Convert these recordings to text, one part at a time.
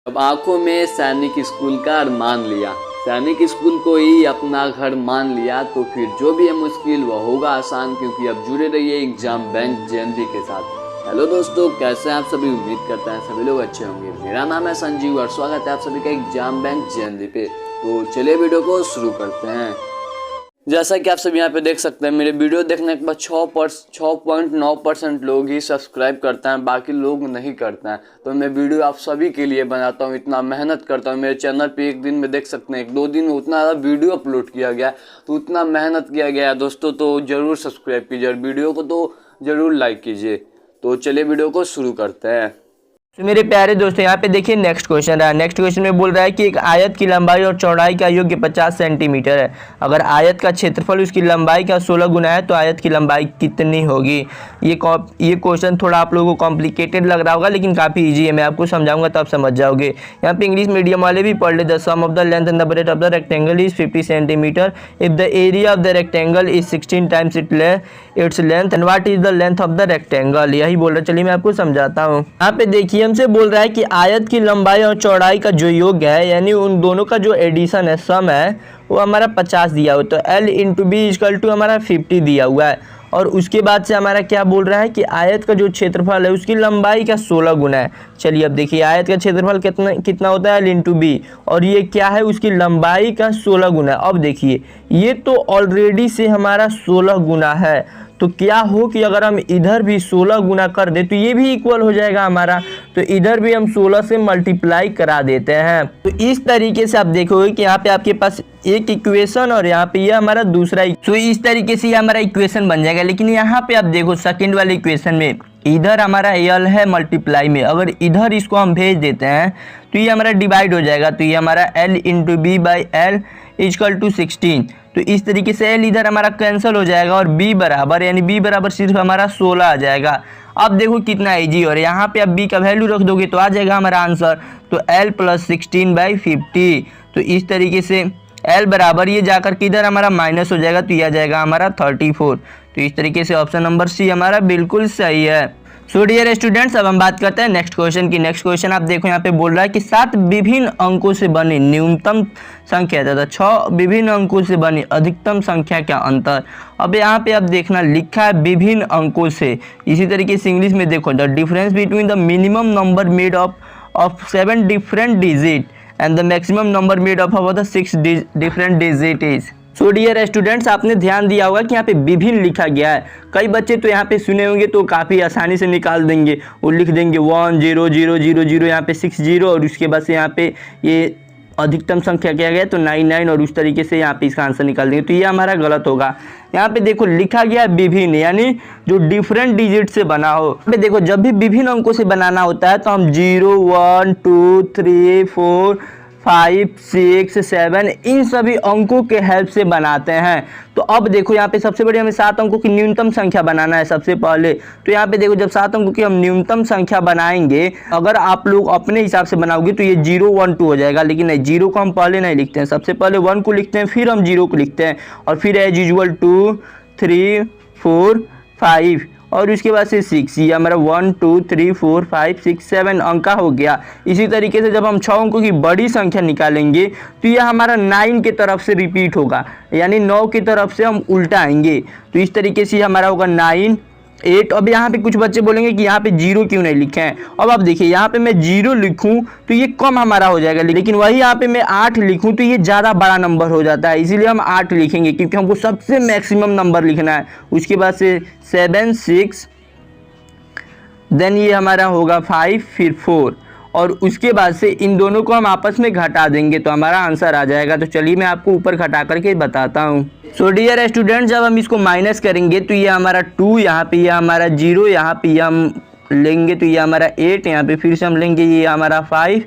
अब आंखों में सैनिक स्कूल का अरमान लिया, सैनिक स्कूल को ही अपना घर मान लिया, तो फिर जो भी है मुश्किल वह होगा आसान, क्योंकि अब जुड़े रहिए एग्जाम बैंक जेएनवी के साथ। हेलो दोस्तों, कैसे हैं आप सभी? उम्मीद करते हैं सभी लोग अच्छे होंगे। मेरा नाम है संजीव और स्वागत है आप सभी का एग्जाम बैंक जेएनवी पे। तो चलिए वीडियो को शुरू करते हैं। जैसा कि आप सब यहाँ पे देख सकते हैं, मेरे वीडियो देखने के बाद 6.9% लोग ही सब्सक्राइब करते हैं, बाकी लोग नहीं करते हैं। तो मैं वीडियो आप सभी के लिए बनाता हूँ, इतना मेहनत करता हूँ। मेरे चैनल पे एक दिन में देख सकते हैं 1-2 दिन में उतना ज़्यादा वीडियो अपलोड किया गया, तो उतना मेहनत किया गया है दोस्तों। तो ज़रूर सब्सक्राइब कीजिए और वीडियो को तो ज़रूर लाइक कीजिए। तो चलिए वीडियो को शुरू करते हैं। तो मेरे प्यारे दोस्तों, यहाँ पे देखिए नेक्स्ट क्वेश्चन है। नेक्स्ट क्वेश्चन में बोल रहा है कि एक आयत की लंबाई और चौड़ाई का योग 50 सेंटीमीटर है। अगर आयत का क्षेत्रफल उसकी लंबाई का 16 गुना है तो आयत की लंबाई कितनी होगी? ये क्वेश्चन थोड़ा आप लोगों को कॉम्प्लिकेटेड लग रहा होगा, लेकिन काफ़ी ईजी है। मैं आपको समझाऊंगा तो आप समझ जाओगे। यहाँ पे इंग्लिश मीडियम वाले भी पढ़ ले। The sum of the length and the breadth of the rectangle is 50 centimetre if the area of the rectangle is 16 times its length and what is the length of the rectangle. यही बोल रहा है। चलिए मैं आपको समझाता हूँ। यहाँ पे देखिए हमसे बोल रहा है कि आयत की लंबाई और चौड़ाई का जो योग है, यानी उन दोनों का जो एडिशन है, सम है, वो हमारा 50 दिया हुआ। तो L into B equal to हमारा 50 दिया हुआ है। और उसके बाद से हमारा क्या बोल रहा है कि आयत का जो क्षेत्रफल है उसकी लंबाई का 16 गुना है। चलिए अब देखिए, आयत का क्षेत्रफल कितना होता है? L इंटू बी, और ये क्या है? उसकी लंबाई का 16 गुना है। अब देखिए, ये तो ऑलरेडी से हमारा 16 गुना है, तो क्या हो कि अगर हम इधर भी 16 गुना कर दे तो ये भी इक्वल हो जाएगा हमारा। तो इधर भी हम 16 से मल्टीप्लाई करा देते हैं। तो इस तरीके से आप देखोगे कि यहाँ पे आपके पास एक इक्वेशन और यहाँ पे ये हमारा दूसरा। तो इस तरीके से ये हमारा इक्वेशन बन जाएगा। लेकिन यहाँ पे आप देखो सेकंड वाले इक्वेशन में इधर हमारा एल है मल्टीप्लाई में, अगर इधर इसको हम भेज देते हैं तो ये हमारा डिवाइड हो जाएगा। तो ये हमारा L into B by L equal to 16। तो इस तरीके से L इधर हमारा कैंसिल हो जाएगा और B बराबर, यानी B बराबर सिर्फ हमारा 16 आ जाएगा। अब देखो कितना इजी। और यहाँ पे अब B का वैल्यू रख दोगे तो आ जाएगा हमारा आंसर। तो L प्लस 16/50। तो इस तरीके से L बराबर ये जाकर के इधर हमारा माइनस हो जाएगा, तो यह आ जाएगा हमारा 34। तो इस तरीके से ऑप्शन नंबर सी हमारा बिल्कुल सही है। सो डियर स्टूडेंट्स, अब हम बात करते हैं नेक्स्ट क्वेश्चन की। नेक्स्ट क्वेश्चन आप देखो यहाँ पे बोल रहा है कि 7 विभिन्न अंकों से बनी न्यूनतम संख्या तथा 6 विभिन्न अंकों से बनी अधिकतम संख्या का अंतर। अब यहाँ पे आप देखना लिखा है विभिन्न अंकों से। इसी तरीके से इंग्लिश में देखो, the difference between the minimum number made of 7 different digit and the maximum number made of the 6 different digit is. So dear students, आपने ध्यान दिया होगा कि यहाँ पे विभिन्न लिखा गया है। कई बच्चे तो यहाँ पे सुने होंगे तो काफ़ी आसानी से निकाल देंगे। वो लिख देंगे 1 0 0 0 0, यहाँ पे 6 0, और उसके बाद से यहाँ पे ये अधिकतम संख्या क्या गया तो 9 9, और उस तरीके से यहाँ पे इसका आंसर निकाल देंगे। तो ये हमारा गलत होगा। यहाँ पे देखो लिखा गया है विभिन्न, यानी जो डिफरेंट डिजिट से बना हो। यहाँ पे देखो, जब भी विभिन्न अंकों से बनाना होता है तो हम 0 1 2 3 4 5 6 7 इन सभी अंकों के हेल्प से बनाते हैं। तो अब देखो यहाँ पे सबसे बड़ी हमें 7 अंकों की न्यूनतम संख्या बनाना है सबसे पहले। तो यहाँ पे देखो, जब 7 अंकों की हम न्यूनतम संख्या बनाएंगे, अगर आप लोग अपने हिसाब से बनाओगे तो ये 0 1 2 हो जाएगा। लेकिन नहीं, 0 को हम पहले नहीं लिखते हैं, सबसे पहले 1 को लिखते हैं, फिर हम 0 को लिखते हैं, और फिर एज यूजुअल 2 3 4 5, और उसके बाद से 6। ये हमारा 1 2 3 4 5 6 7 अंक का हो गया। इसी तरीके से जब हम 6 अंकों की बड़ी संख्या निकालेंगे तो यह हमारा 9 की तरफ से रिपीट होगा, यानी 9 की तरफ से हम उल्टा आएंगे। तो इस तरीके से हमारा होगा 9 8। अब यहाँ पे कुछ बच्चे बोलेंगे कि यहाँ पे 0 क्यों नहीं लिखे हैं। अब आप देखिए, यहाँ पे मैं 0 लिखूं तो ये कम हमारा हो जाएगा, लेकिन वही यहाँ पे मैं 8 लिखूं तो ये ज़्यादा बड़ा नंबर हो जाता है। इसीलिए हम 8 लिखेंगे, क्योंकि हमको सबसे मैक्सिमम नंबर लिखना है। उसके बाद से 7 6, देन ये हमारा होगा 5, फिर 4, और उसके बाद से इन दोनों को हम आपस में घटा देंगे तो हमारा आंसर आ जाएगा। तो चलिए मैं आपको ऊपर घटा करके बताता हूँ। सो डियर स्टूडेंट, जब हम इसको माइनस करेंगे तो ये हमारा 2, यहाँ पे ये हमारा 0, यहाँ पे ये हम लेंगे तो ये हमारा 8, यहाँ पे फिर से हम लेंगे ये हमारा 5,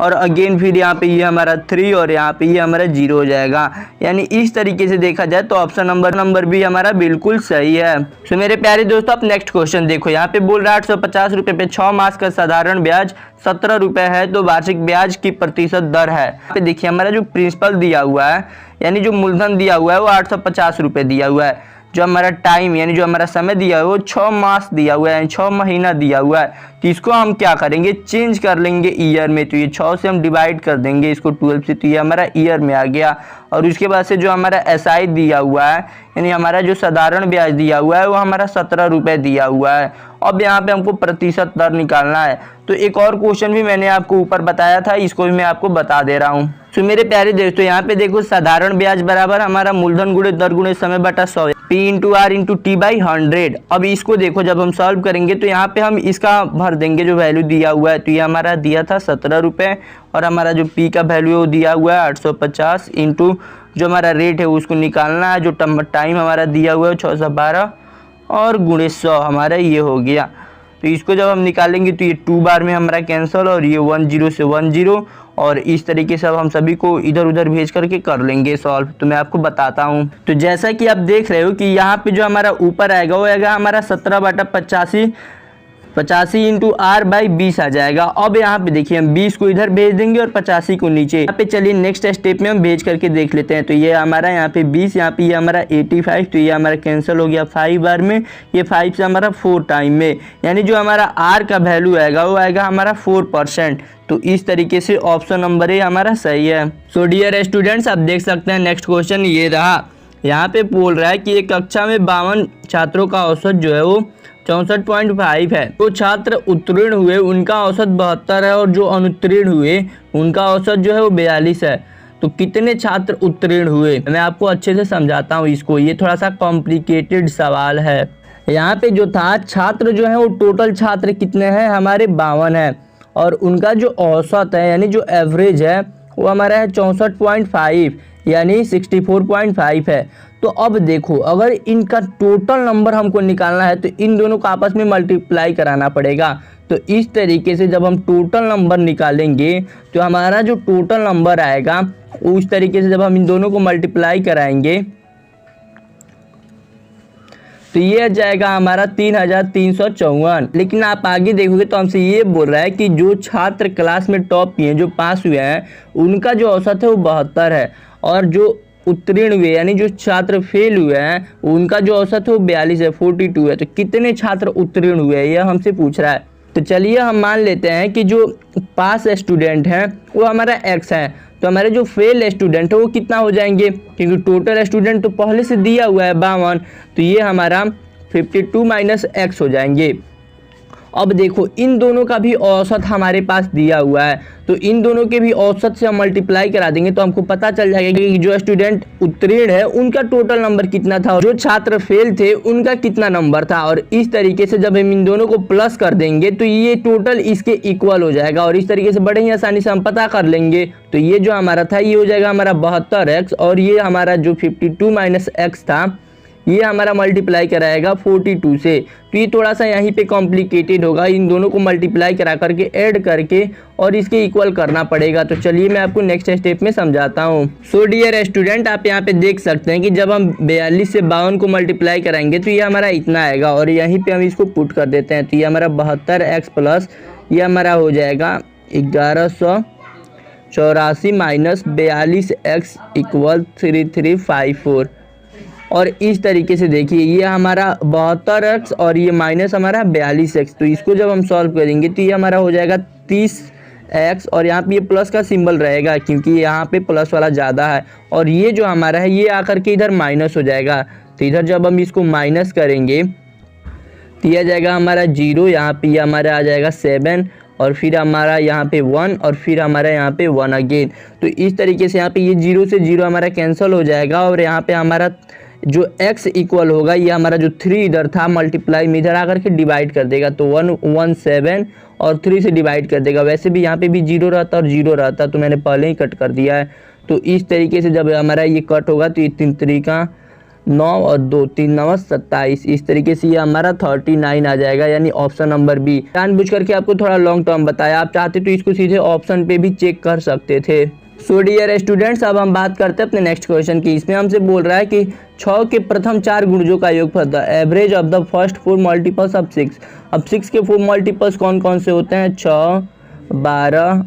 और अगेन फिर यहाँ पे ये हमारा 3, और यहाँ पे ये हमारा 0 हो जाएगा। यानी इस तरीके से देखा जाए तो ऑप्शन नंबर भी हमारा बिल्कुल सही है। सो मेरे प्यारे दोस्तों, आप नेक्स्ट क्वेश्चन देखो। यहाँ पे बोल रहा है 850 रुपये पे 6 मास का साधारण ब्याज 17 रुपये है, तो वार्षिक ब्याज की प्रतिशत दर है। यहाँ पे देखिए हमारा जो प्रिंसिपल दिया हुआ है, यानी जो मूलधन दिया हुआ है वो 850 रुपये दिया हुआ है। जो हमारा टाइम यानी जो हमारा समय दिया हुआ है वो 6 मास दिया हुआ है, यानी 6 महीना दिया हुआ है। तो इसको हम क्या करेंगे, चेंज कर लेंगे ईयर में। तो ये 6 से हम डिवाइड कर देंगे इसको 12 से, तो ये हमारा ईयर में आ गया। और उसके बाद से जो हमारा एसआई दिया हुआ है यानी हमारा जो साधारण ब्याज दिया हुआ है वो हमारा 17 रुपये दिया हुआ है। अब यहाँ पे हमको प्रतिशत दर निकालना है। तो एक और क्वेश्चन भी मैंने आपको ऊपर बताया था, इसको भी मैं आपको बता दे रहा हूँ। तो मेरे प्यारे दोस्तों यहाँ पे देखो, साधारण ब्याज बराबर हमारा मूलधन गुणे दर गुणे समय बटा 100 P into R into T by 100। अब इसको देखो जब हम सॉल्व करेंगे तो यहाँ पे हम इसका भर देंगे जो वैल्यू दिया हुआ है। तो ये हमारा दिया था 17 रुपये और हमारा जो P का वैल्यू है वो दिया हुआ है 850 इंटू जो हमारा रेट है उसको निकालना है। जो टाइम हमारा दिया हुआ है 612 और गुणे 100 हमारा ये हो गया। तो इसको जब हम निकालेंगे तो ये 2 बार में हमारा कैंसिल और ये 10 से 10 और इस तरीके से अब हम सभी को इधर उधर भेज करके कर लेंगे सॉल्व। तो मैं आपको बताता हूँ। तो जैसा कि आप देख रहे हो कि यहाँ पे जो हमारा ऊपर आएगा वो आएगा हमारा 17/85 इंटू आर बाई 20 आ जाएगा। अब यहाँ पे देखिए हम 20 को इधर भेज देंगे और 85 को नीचे। यहाँ पे चलिए नेक्स्ट स्टेप में हम भेज करके देख लेते हैं। तो ये हमारा यहाँ पे 20, यहाँ पे ये हमारा 85, तो ये हमारा कैंसिल हो गया 5 बार में, ये 5 से हमारा 4 टाइम में, यानी जो हमारा आर का वैल्यू आएगा वो आएगा हमारा 4%। तो इस तरीके से ऑप्शन नंबर ए हमारा सही है। सो डियर स्टूडेंट्स, आप देख सकते हैं नेक्स्ट क्वेश्चन ये रहा। यहाँ पे बोल रहा है कि एक कक्षा में 52 छात्रों का औसत जो है वो 64.5 है। तो छात्र उत्तीर्ण हुए उनका औसत 72 है और जो अनुत्तीर्ण हुए उनका औसत जो है वो 42 है। तो कितने छात्र उत्तीर्ण हुए, मैं आपको अच्छे से समझाता हूँ इसको। ये थोड़ा सा कॉम्प्लिकेटेड सवाल है। यहाँ पे जो था छात्र जो है वो टोटल छात्र कितने हैं हमारे 52 है और उनका जो औसत है यानी जो एवरेज है वो हमारा है 64.5 यानी 64.5 है। तो अब देखो अगर इनका टोटल नंबर हमको निकालना है तो इन दोनों को आपस में मल्टीप्लाई कराना पड़ेगा। तो इस तरीके से जब हम टोटल नंबर निकालेंगे तो हमारा जो टोटल नंबर आएगा उस तरीके से जब हम इन दोनों को मल्टीप्लाई कराएंगे तो ये आ जाएगा हमारा 3354। लेकिन आप आगे देखोगे तो हमसे ये बोल रहा है कि जो छात्र क्लास में टॉप किए जो पास हुए हैं उनका जो औसत है वो 72 है और जो उत्तीर्ण हुए यानी जो छात्र फेल हुए हैं उनका जो औसत है वो 42 है, 42 है। तो कितने छात्र उत्तीर्ण हुए हैं यह हमसे पूछ रहा है। तो चलिए हम मान लेते हैं कि जो पास स्टूडेंट हैं वो हमारा x है, तो हमारे जो फेल स्टूडेंट है वो कितना हो जाएंगे, क्योंकि टोटल स्टूडेंट तो पहले से दिया हुआ है 52, तो ये हमारा 52 माइनस x हो जाएंगे। अब देखो इन दोनों का भी औसत हमारे पास दिया हुआ है, तो इन दोनों के भी औसत से हम मल्टीप्लाई करा देंगे तो हमको पता चल जाएगा कि जो स्टूडेंट उत्तीर्ण है उनका टोटल नंबर कितना था और जो छात्र फेल थे उनका कितना नंबर था। और इस तरीके से जब हम इन दोनों को प्लस कर देंगे तो ये टोटल इसके इक्वल हो जाएगा और इस तरीके से बड़े ही आसानी से हम पता कर लेंगे। तो ये जो हमारा था ये हो जाएगा हमारा 72x और ये हमारा जो 52 माइनस x था ये हमारा मल्टीप्लाई कराएगा 42 से। तो ये थोड़ा सा यहीं पे कॉम्प्लिकेटेड होगा, इन दोनों को मल्टीप्लाई करा करके ऐड करके और इसके इक्वल करना पड़ेगा। तो चलिए मैं आपको नेक्स्ट स्टेप में समझाता हूँ। सो डियर स्टूडेंट, आप यहाँ पे देख सकते हैं कि जब हम 42 से 52 को मल्टीप्लाई कराएंगे तो ये हमारा इतना आएगा और यहीं पर हम इसको पुट कर देते हैं। तो ये हमारा 72x प्लस ये हमारा हो जाएगा 1184 माइनस 42x इक्वल 3354। और इस तरीके से देखिए ये हमारा 72x और ये माइनस हमारा 42x। तो इसको जब हम सॉल्व करेंगे तो ये हमारा हो जाएगा 30x और यहाँ पे ये प्लस का सिंबल रहेगा क्योंकि यहाँ पे प्लस वाला ज़्यादा है और ये जो हमारा है ये आकर के इधर माइनस हो जाएगा। तो इधर जब हम इसको माइनस करेंगे तो ये आ जाएगा हमारा 0, यहाँ पे ये हमारा आ जाएगा 7 और फिर हमारा यहाँ पे 1 और फिर हमारा यहाँ पे 1 अगेन। तो इस तरीके से यहाँ पे ये 0 से 0 हमारा कैंसिल हो जाएगा और यहाँ पे हमारा जो x इक्वल होगा ये हमारा जो 3 इधर था मल्टीप्लाई में इधर आकर के डिवाइड कर देगा। तो 117 और 3 से डिवाइड कर देगा। वैसे भी यहाँ पे भी 0 रहता और 0 रहता तो मैंने पहले ही कट कर दिया है। तो इस तरीके से जब हमारा ये कट होगा तो ये 3 3 9 और 2 3 9 27। इस तरीके से ये हमारा 39 आ जाएगा यानी ऑप्शन नंबर बी। जानबूझ करके आपको थोड़ा लॉन्ग टर्म बताया, आप चाहते तो इसको सीधे ऑप्शन पे भी चेक कर सकते थे। सो डियर स्टूडेंट्स, अब हम बात करते हैं अपने नेक्स्ट क्वेश्चन की। इसमें हमसे बोल रहा है कि 6 के प्रथम 4 गुणजों का योगफल the average of the first 4 multiples of 6। अब 6 के 4 मल्टीपल्स कौन कौन से होते हैं, 6, 12,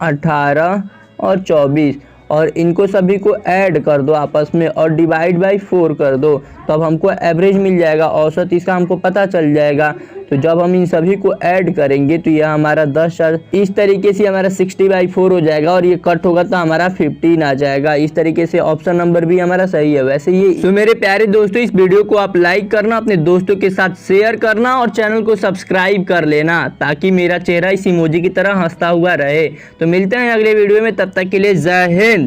18 और 24 और इनको सभी को ऐड कर दो आपस में और डिवाइड बाय 4 कर दो। तब हमको एवरेज मिल जाएगा, औसत इसका हमको पता चल जाएगा। तो जब हम इन सभी को ऐड करेंगे तो यह हमारा 10 इस तरीके से हमारा 60/4 हो जाएगा और ये कट होगा तो हमारा 15 आ जाएगा। इस तरीके से ऑप्शन नंबर भी हमारा सही है। वैसे ये तो मेरे प्यारे दोस्तों, इस वीडियो को आप लाइक करना, अपने दोस्तों के साथ शेयर करना और चैनल को सब्सक्राइब कर लेना ताकि मेरा चेहरा इस इमोजी की तरह हंसता हुआ रहे। तो मिलते हैं अगले वीडियो में, तब तक के लिए जय हिंद।